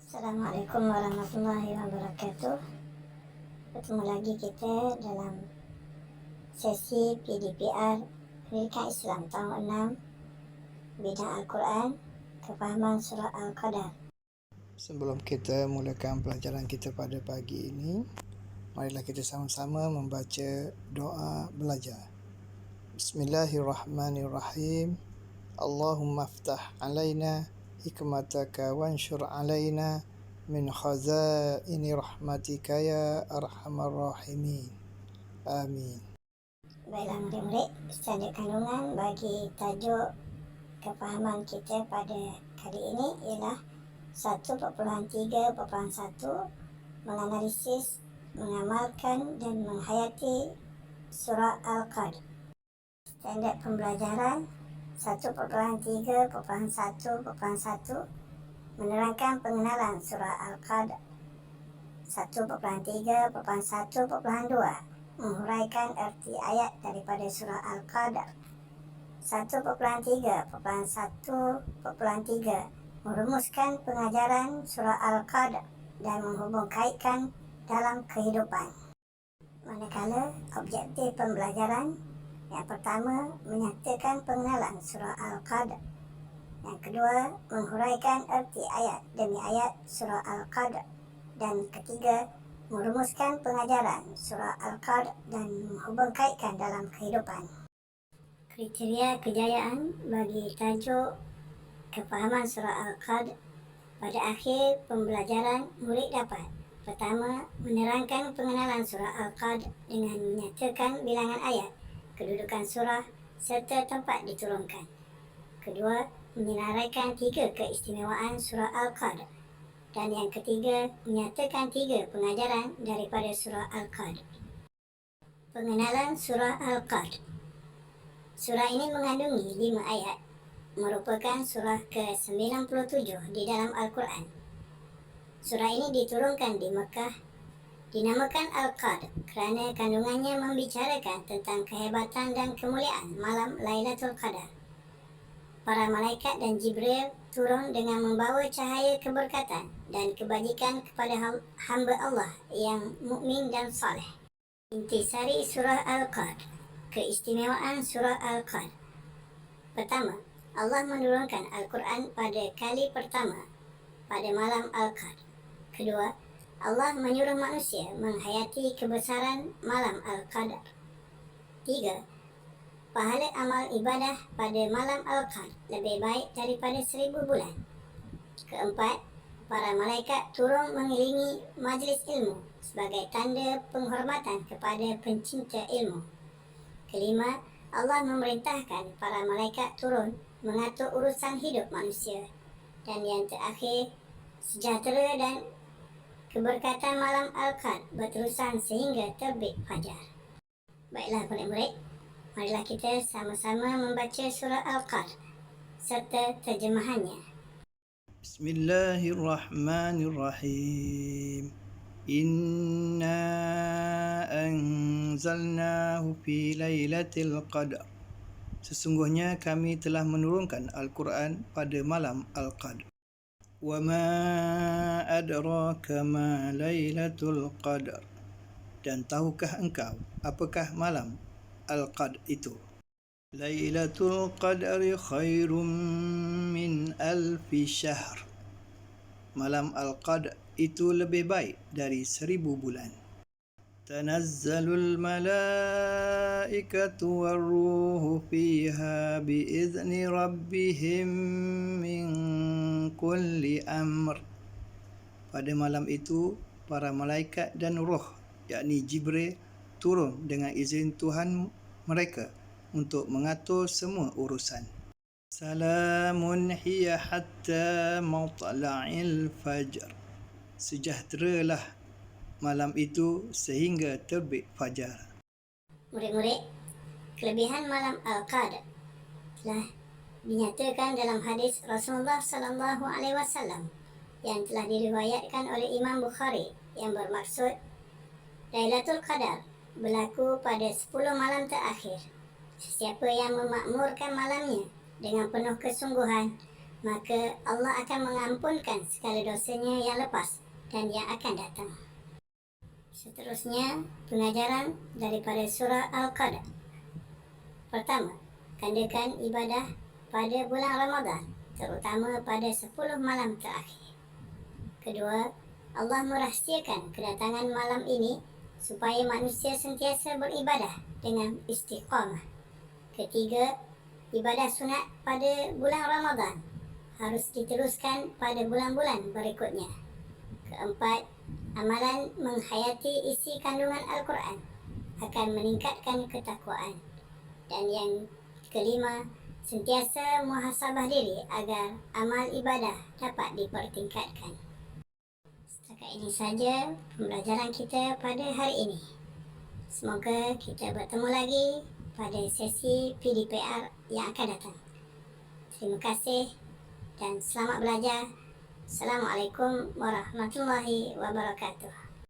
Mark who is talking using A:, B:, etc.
A: Assalamualaikum warahmatullahi wabarakatuh. Bertemu lagi kita dalam sesi PDPR Pendidikan Islam tahun 6 bidang Al-Quran, kefahaman surah Al-Qadar.
B: Sebelum kita mulakan pelajaran kita pada pagi ini, marilah kita sama-sama membaca doa belajar. Bismillahirrahmanirrahim. Allahumma aftah alaina hikmataka wanshur alaina min khazaini rahmatika ya arhamar rahimin. Amin.
A: Baiklah murid-murid, standard kandungan bagi tajuk kefahaman kita pada kali ini ialah 1.3.1 menganalisis, mengamalkan dan menghayati surah Al-Qadr. Standard pembelajaran 1.3.1.1 menerangkan pengenalan surah Al-Qadr. 1.3.1.2 menghuraikan erti ayat daripada surah Al-Qadr. 1.3.1.3 merumuskan pengajaran surah Al-Qadr dan menghubung kaitkan dalam kehidupan. Manakala objektif pembelajaran yang pertama menyatakan pengenalan surah Al-Qadr, yang kedua menghuraikan erti ayat demi ayat surah Al-Qadr, dan ketiga merumuskan pengajaran surah Al-Qadr dan menghubung kaitkan dalam kehidupan. Kriteria kejayaan bagi tajuk kefahaman surah Al-Qadr. Pada akhir pembelajaran, murid dapat: pertama, menerangkan pengenalan surah Al-Qadr dengan menyatakan bilangan ayat, kedudukan surah serta tempat diturunkan. Kedua, menyinaraikan 3 keistimewaan surah Al-Qadr. Dan yang ketiga, menyatakan 3 pengajaran daripada surah Al-Qadr. Pengenalan surah Al-Qadr. Surah ini mengandungi 5 ayat, merupakan surah ke-97 di dalam Al-Quran. Surah ini diturunkan di Mekah, dinamakan Al-Qadr kerana kandungannya membicarakan tentang kehebatan dan kemuliaan malam Lailatul Qadar. Para malaikat dan Jibril turun dengan membawa cahaya keberkatan dan kebajikan kepada hamba Allah yang mukmin dan saleh. Intisari surah Al-Qadr. Keistimewaan surah Al-Qadr. Pertama, Allah menurunkan Al-Quran pada kali pertama pada malam Al-Qadr. Kedua, Allah menyuruh manusia menghayati kebesaran malam Al-Qadr. Tiga, pahala amal ibadah pada malam Al-Qadr lebih baik daripada 1000 bulan. Keempat, para malaikat turun mengelilingi majlis ilmu sebagai tanda penghormatan kepada pencinta ilmu. Kelima, Allah memerintahkan para malaikat turun mengatur urusan hidup manusia. Dan yang terakhir, sejahtera dan keberkatan malam Al-Qadr berterusan sehingga terbit fajar. Baiklah murid-murid, marilah kita sama-sama membaca surah Al-Qadr serta terjemahannya.
B: Bismillahirrahmanirrahim. Inna anzalnahu fi lailatul qadar. Sesungguhnya kami telah menurunkan Al-Quran pada malam Al-Qadr. Wa ma adraka ma lailatul qadar. Dan tahukah engkau apakah malam Al-Qadr itu? Lailatul qadri khairum min alfi syahr. Malam Al-Qadr itu lebih baik dari 1000 bulan. Tanazzalul malaikatu warruhu fiha biizni rabbihim min kulli amr. Pada malam itu, para malaikat dan roh, yakni Jibril, turun dengan izin Tuhan mereka untuk mengatur semua urusan. Salamun hiya hatta matla'il fajr. Sejahteralah malam itu sehingga terbit fajar.
A: Murid-murid, kelebihan malam Al-Qadr telah dinyatakan dalam hadis Rasulullah SAW yang telah diriwayatkan oleh Imam Bukhari, yang bermaksud Lailatul Qadar berlaku pada 10 malam terakhir. Sesiapa yang memakmurkan malamnya dengan penuh kesungguhan, maka Allah akan mengampunkan segala dosanya yang lepas dan yang akan datang. Seterusnya, pengajaran daripada surah Al-Qadr. Pertama, gandakan ibadah pada bulan Ramadan, terutama pada 10 malam terakhir. Kedua, Allah merahsiakan kedatangan malam ini supaya manusia sentiasa beribadah dengan istiqamah. Ketiga, ibadah sunat pada bulan Ramadan harus diteruskan pada bulan-bulan berikutnya. Keempat, amalan menghayati isi kandungan Al-Quran akan meningkatkan ketakwaan. Dan yang kelima, sentiasa muhasabah diri agar amal ibadah dapat dipertingkatkan. Setakat ini saja pembelajaran kita pada hari ini. Semoga kita bertemu lagi pada sesi PDPR yang akan datang. Terima kasih dan selamat belajar. Assalamualaikum warahmatullahi wabarakatuh.